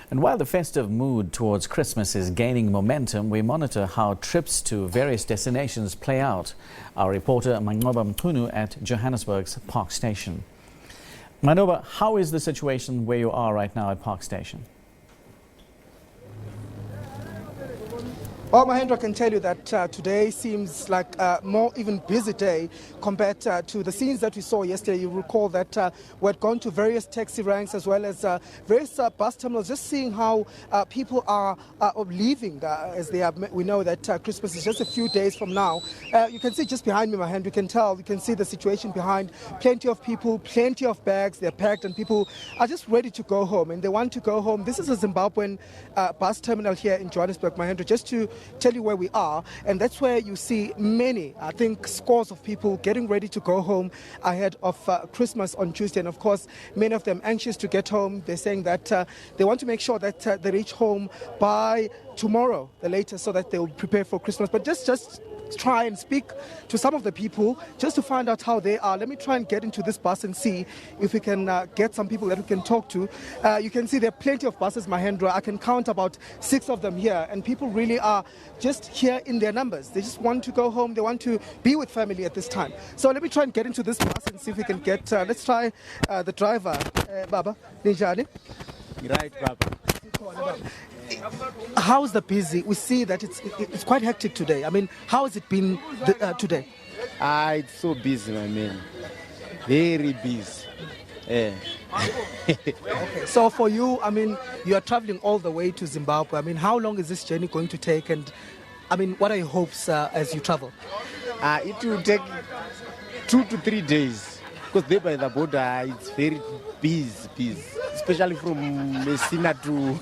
And while the festive mood towards Christmas is gaining momentum, we monitor how trips to various destinations play out. Our reporter Manqoba Mchunu at Johannesburg's Park Station. Manqoba, how is the situation where you are right now at Park Station? Well, Mahendra, can tell you that today seems like a more even busy day compared to the scenes that we saw yesterday. You recall that we had gone to various taxi ranks as well as various bus terminals, just seeing how people are leaving as they are. We know that Christmas is just a few days from now. You can see just behind me, Mahendra, you can see the situation behind. Plenty of people, plenty of bags, they're packed and people are just ready to go home and they want to go home. This is a Zimbabwean bus terminal here in Johannesburg, Mahendra, just to tell you where we are, and that's where you see many, I think scores of people getting ready to go home ahead of Christmas on Tuesday. And of course, many of them anxious to get home. They're saying that they want to make sure that they reach home by tomorrow, the latest, so that they will prepare for Christmas. But just try and speak to some of the people just to find out how they are. Let me try and get into this bus and see if we can get some people that we can talk to. You can see there are plenty of buses, Mahendra. I can count about 6 of them here, and people really are just here in their numbers. They just want to go home. They want to be with family at this time. So let me try and get into this bus and see if we can get, let's try the driver. Baba, Nijani. Right, Baba. How's the busy? We see that it's quite hectic today. I mean, how has it been today? It's so busy, my man. Very busy. Okay, so for you, I mean, you are traveling all the way to Zimbabwe. I mean, how long is this journey going to take? And I mean, what are your hopes as you travel? It will take 2 to 3 days because there by the border, it's very busy, especially from Messina to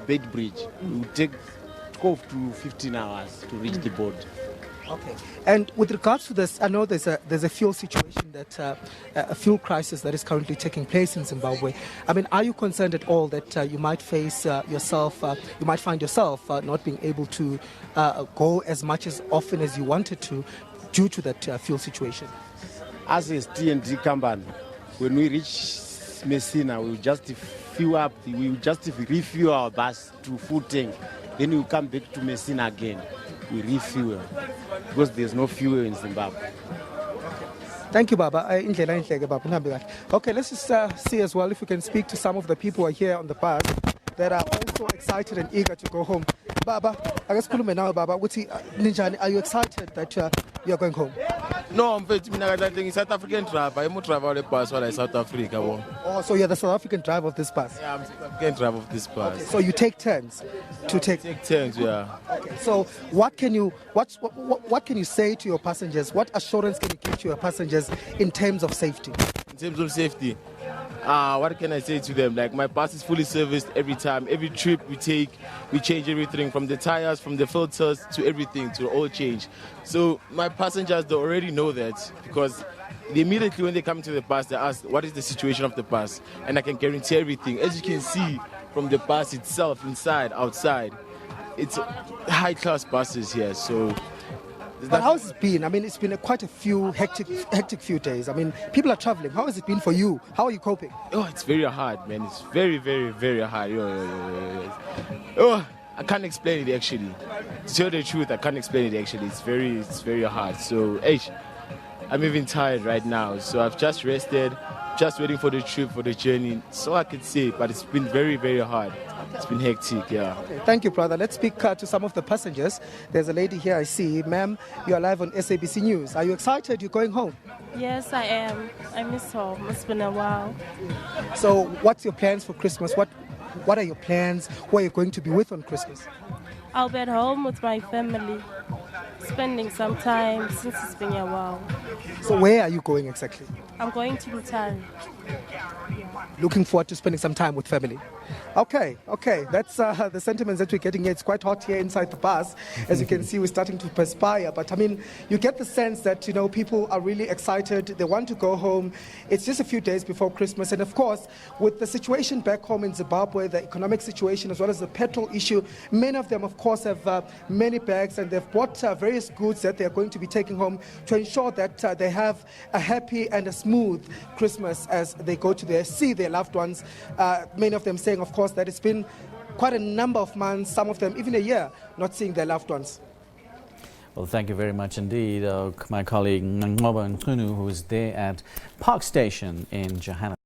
Bedbridge. It will take 12 to 15 hours to reach the border. Okay. And with regards to this, I know there's a fuel situation that a fuel crisis that is currently taking place in Zimbabwe. I mean, are you concerned at all that you might face you might find yourself not being able to go as much as often as you wanted to due to that fuel situation? As a T&D company, when we reach Messina, we will just fill up, we will just refuel our bus to full tank. Then we will come back to Messina again. We refuel because there's no fuel in Zimbabwe. Thank you, Baba. Okay, let's just see as well if we can speak to some of the people who are here on the bus that are also excited and eager to go home. Baba, I guess now, Baba, Ninjani, are you excited that you are going home? No, I'm a South African driver. I'm a driver of the bus while I'm South Africa. Oh, so you're the South African driver of this bus? Yeah, I'm the South African driver of this bus. Okay, so you take turns to take turns, yeah. Okay, so what can you say to your passengers? What assurance can you give to your passengers in terms of safety? In terms of safety, what can I say to them? Like, my bus is fully serviced every time. Every trip we take, we change everything from the tires, from the filters to everything, to the oil change. So my passengers, they already know that because immediately when they come to the bus, they ask, what is the situation of the bus? And I can guarantee everything. As you can see from the bus itself, inside, outside, it's high-class buses here. So. But how has it been? I mean, it's been quite a few hectic few days. I mean, people are traveling. How has it been for you? How are you coping? Oh, it's very hard, man. It's very, very, very hard. Oh, I can't explain it actually. To tell the truth, I can't explain it actually. It's very hard. So, I'm even tired right now. So I've just rested, just waiting for the trip, for the journey. So I can say, but it's been very, very hard. It's been hectic, yeah. Okay, thank you, brother. Let's speak to some of the passengers. There's a lady here I see. Ma'am, you are live on SABC News. Are you excited? You're going home? Yes, I am. I miss home. It's been a while. So what's your plans for Christmas? What are your plans? Who are you going to be with on Christmas? I'll be at home with my family, spending some time since it's been a while. So where are you going exactly? I'm going to Bhutan. Looking forward to spending some time with family. Okay. That's the sentiments that we're getting here. It's quite hot here inside the bus. As you can see, we're starting to perspire. But I mean, you get the sense that, people are really excited. They want to go home. It's just a few days before Christmas. And of course, with the situation back home in Zimbabwe, the economic situation, as well as the petrol issue, many of them, of course, have many bags and they've bought various goods that they're going to be taking home to ensure that they have a happy and a smooth Christmas as they go to see their loved ones. Many of them saying, of course, that it's been quite a number of months, some of them even a year, not seeing their loved ones. Well, thank you very much indeed, my colleague Manqoba Mchunu, who is there at Park Station in Johannesburg.